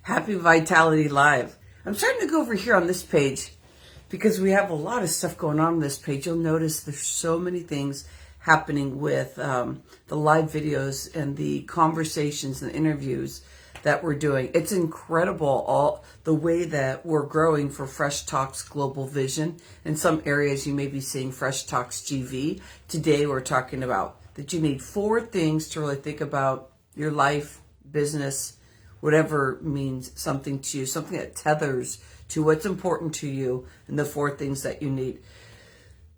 Happy Vitality Live. I'm starting to go over here on this page because we have a lot of stuff going on this page. You'll notice there's so many things happening with the live videos and the conversations and interviews that we're doing. It's incredible all the way that we're growing for Fresh Talks Global Vision. In some areas you may be seeing Fresh Talks GV. Today we're talking about that you need 4 things to really think about your life, business, whatever means something to you, something that tethers to what's important to you, and the 4 things that you need.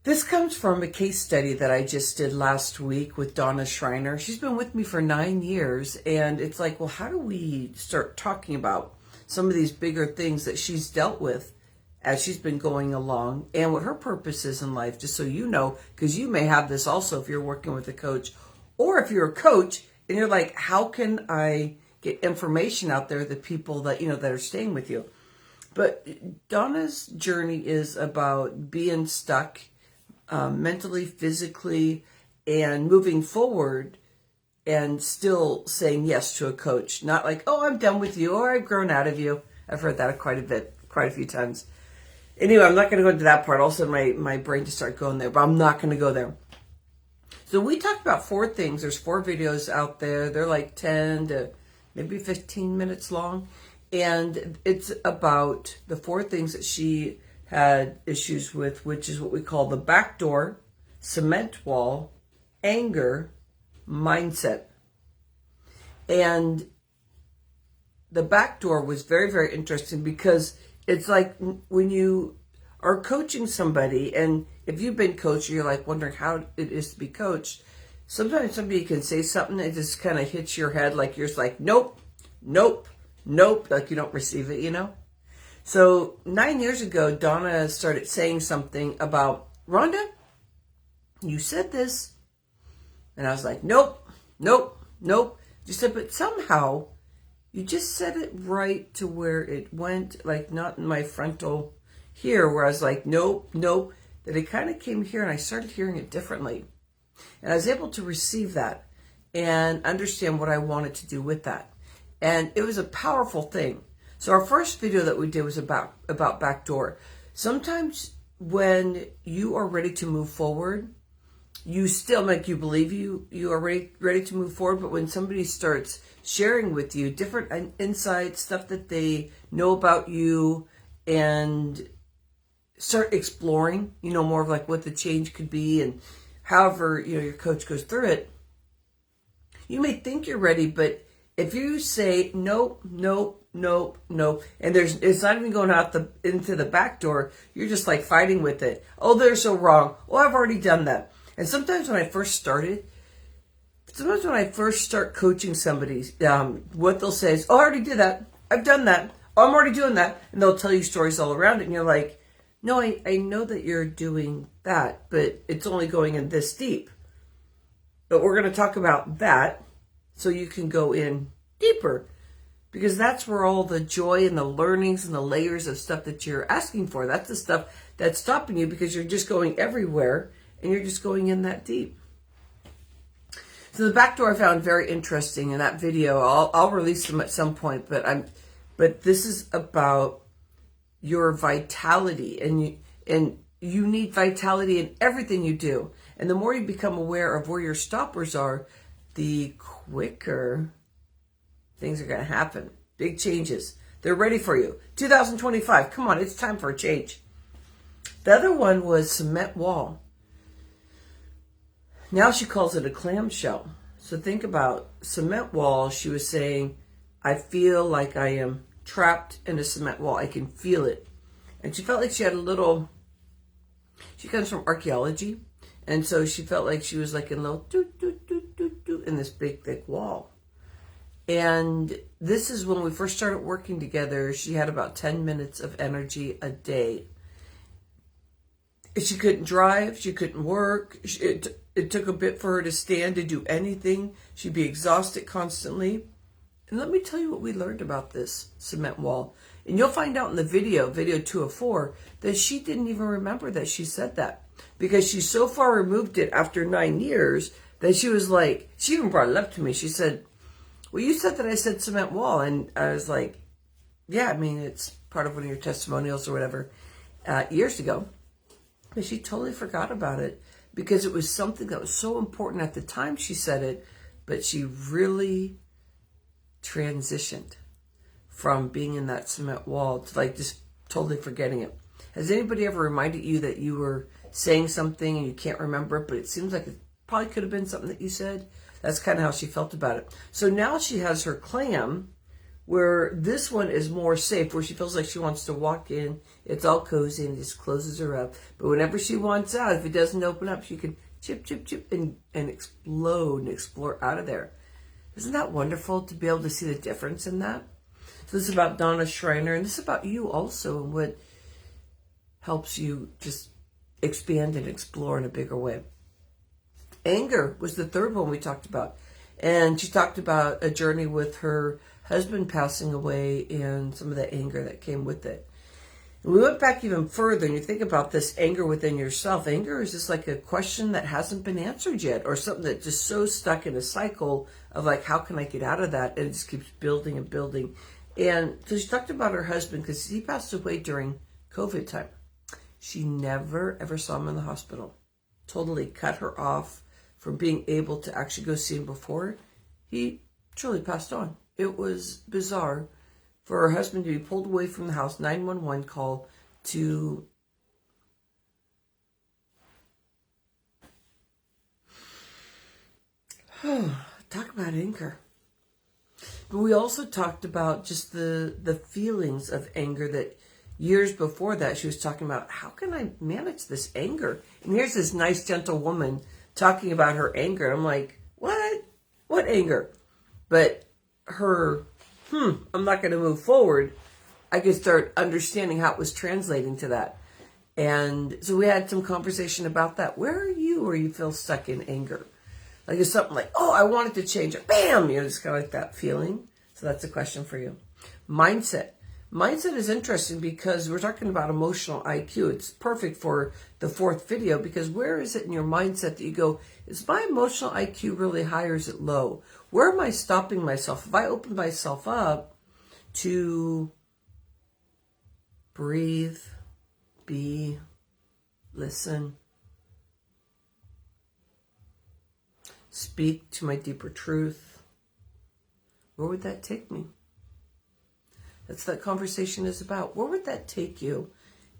This comes from a case study that I just did last week with Donna Schreiner. She's been with me for 9 years, and it's like, well, how do we start talking about some of these bigger things that she's dealt with as she's been going along and what her purpose is in life, just so you know, because you may have this also if you're working with a coach, or if you're a coach and you're like, how can I get information out there to people that, that are staying with you. But Donna's journey is about being stuck mentally, physically, and moving forward and still saying yes to a coach. Not like, oh, I'm done with you, or I've grown out of you. I've heard that quite a few times. Anyway, I'm not going to go into that part. Also, my brain just started going there, but I'm not going to go there. So we talked about 4 things. There's 4 videos out there. They're like 10 to maybe 15 minutes long. And it's about the 4 things that she had issues with, which is what we call the back door, cement wall, anger, mindset. And the back door was very, very interesting because it's like when you are coaching somebody, and if you've been coached, you're like wondering how it is to be coached. Sometimes somebody can say something that just kind of hits your head, like you're just like, nope, like you don't receive it, So 9 years ago, Donna started saying something about, Rhonda, you said this. And I was like, nope. She said, but somehow you just said it right to where it went, like not in my frontal here, where I was like, nope. That it kind of came here and I started hearing it differently. And I was able to receive that and understand what I wanted to do with that. And it was a powerful thing. So our first video that we did was about backdoor. Sometimes when you are ready to move forward, you still you believe you are ready to move forward, but when somebody starts sharing with you different insights, stuff that they know about you, and start exploring, more of like what the change could be, and however, your coach goes through it, you may think you're ready, but if you say nope, and it's not even going out into the back door, you're just like fighting with it. Oh, they're so wrong. Oh, I've already done that. And sometimes when I first start coaching somebody, what they'll say is, oh, I already did that. I've done that. Oh, I'm already doing that. And they'll tell you stories all around it. And you're like, no, I know that you're doing that, but it's only going in this deep. But we're going to talk about that so you can go in deeper, because that's where all the joy and the learnings and the layers of stuff that you're asking for, that's the stuff that's stopping you, because you're just going everywhere and you're just going in that deep. So the back door I found very interesting in that video. I'll release them at some point, but this is about your vitality, and you need vitality in everything you do. And the more you become aware of where your stoppers are, the quicker things are going to happen. Big changes. They're ready for you. 2025. Come on, it's time for a change. The other one was cement wall. Now she calls it a clamshell. So think about cement wall. She was saying, I feel like I am trapped in a cement wall. I can feel it. And she felt like she had she comes from archaeology. And so she felt like she was like in a little in this big, thick wall. And this is when we first started working together. She had about 10 minutes of energy a day. She couldn't drive. She couldn't work. It took a bit for her to stand, to do anything. She'd be exhausted constantly. And let me tell you what we learned about this cement wall. And you'll find out in the video 204, that she didn't even remember that she said that. Because she so far removed it after 9 years that she was like, she even brought it up to me. She said, well, you said that I said cement wall. And I was like, yeah, I mean, it's part of one of your testimonials or whatever, years ago. But she totally forgot about it because it was something that was so important at the time she said it, but she really transitioned from being in that cement wall to like just totally forgetting it. Has anybody ever reminded you that you were saying something and you can't remember it, but it seems like it probably could have been something that you said? That's kind of how she felt about it. So now she has her clam, where this one is more safe, where she feels like she wants to walk in. It's all cozy and just closes her up. But whenever she wants out, if it doesn't open up, she can chip, chip, chip, and explode and explore out of there. Isn't that wonderful to be able to see the difference in that? So this is about Donna Schreiner, and this is about you also, and what helps you just expand and explore in a bigger way. Anger was the third one we talked about. And she talked about a journey with her husband passing away and some of the anger that came with it. And we went back even further, and you think about this anger within yourself. Anger is just like a question that hasn't been answered yet, or something that's just so stuck in a cycle of like, how can I get out of that? And it just keeps building and building. And so she talked about her husband because he passed away during COVID time. She never, ever saw him in the hospital. Totally cut her off from being able to actually go see him before he truly passed on. It was bizarre for her husband to be pulled away from the house, 911 call, to talk about anger. But we also talked about just the feelings of anger that years before that she was talking about, how can I manage this anger? And here's this nice, gentle woman talking about her anger. I'm like, what? What anger? But her, I'm not going to move forward. I could start understanding how it was translating to that. And so we had some conversation about that. Where are you where you feel stuck in anger? Like it's something like, oh, I wanted to change it. Bam! Just kind of like that feeling. So that's a question for you. Mindset. Mindset is interesting because we're talking about emotional IQ. It's perfect for the fourth video because where is it in your mindset that you go, is my emotional IQ really high or is it low? Where am I stopping myself? If I open myself up to breathe, be, listen, speak to my deeper truth, where would that take me? That's what that conversation is about. Where would that take you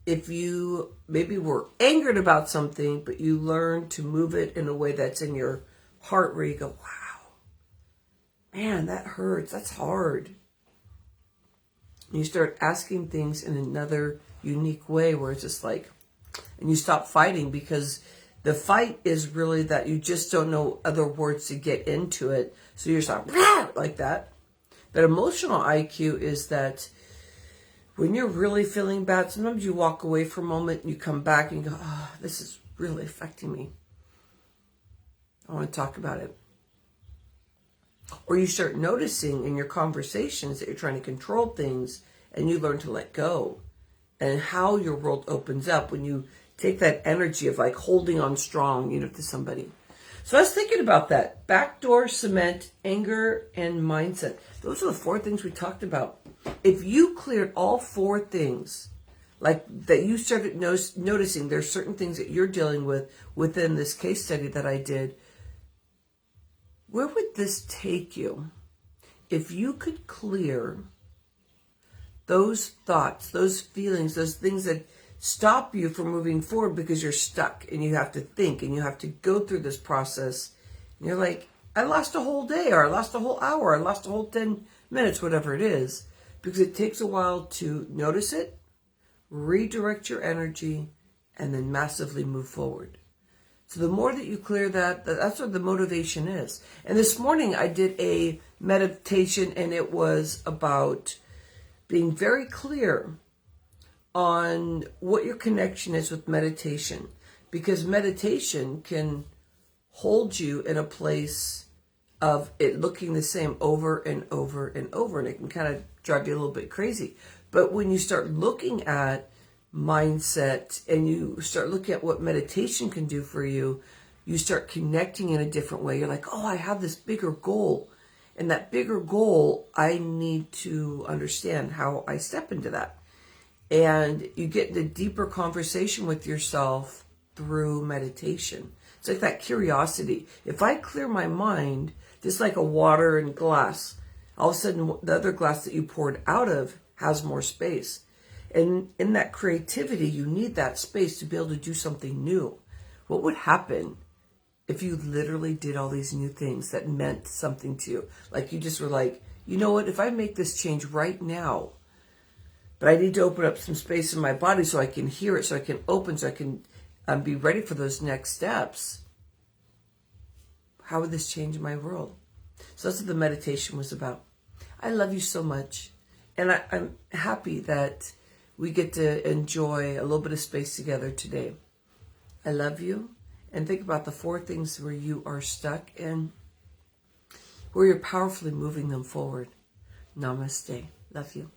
if you maybe were angered about something, but you learn to move it in a way that's in your heart where you go, wow, man, that hurts. That's hard. And you start asking things in another unique way where it's just like, and you stop fighting because the fight is really that you just don't know other words to get into it. So you're just like that. But emotional IQ is that when you're really feeling bad, sometimes you walk away for a moment and you come back and you go, oh, this is really affecting me. I want to talk about it. Or you start noticing in your conversations that you're trying to control things and you learn to let go. And how your world opens up when you take that energy of like holding on strong, to somebody. So I was thinking about that. Backdoor, cement, anger, and mindset. Those are the 4 things we talked about. If you cleared all 4 things, like that you started noticing there's certain things that you're dealing with within this case study that I did, where would this take you? If you could clear those thoughts, those feelings, those things that stop you from moving forward because you're stuck and you have to think and you have to go through this process. And you're like, I lost a whole day or I lost a whole hour, I lost a whole 10 minutes, whatever it is, because it takes a while to notice it, redirect your energy, and then massively move forward. So the more that you clear that, that's what the motivation is. And this morning I did a meditation and it was about being very clear on what your connection is with meditation, because meditation can hold you in a place of it looking the same over and over and over, and it can kind of drive you a little bit crazy. But when you start looking at mindset and you start looking at what meditation can do for you, you start connecting in a different way. You're like, oh, I have this bigger goal. And that bigger goal, I need to understand how I step into that. And you get into deeper conversation with yourself through meditation. It's like that curiosity. If I clear my mind, just like a water and glass, all of a sudden the other glass that you poured out of has more space. And in that creativity, you need that space to be able to do something new. What would happen if you literally did all these new things that meant something to you? Like you just were like, you know what, if I make this change right now, but I need to open up some space in my body so I can hear it, so I can open, so I can be ready for those next steps. How would this change my world? So that's what the meditation was about. I love you so much. And I'm happy that we get to enjoy a little bit of space together today. I love you. And think about the 4 things where you are stuck and where you're powerfully moving them forward. Namaste. Love you.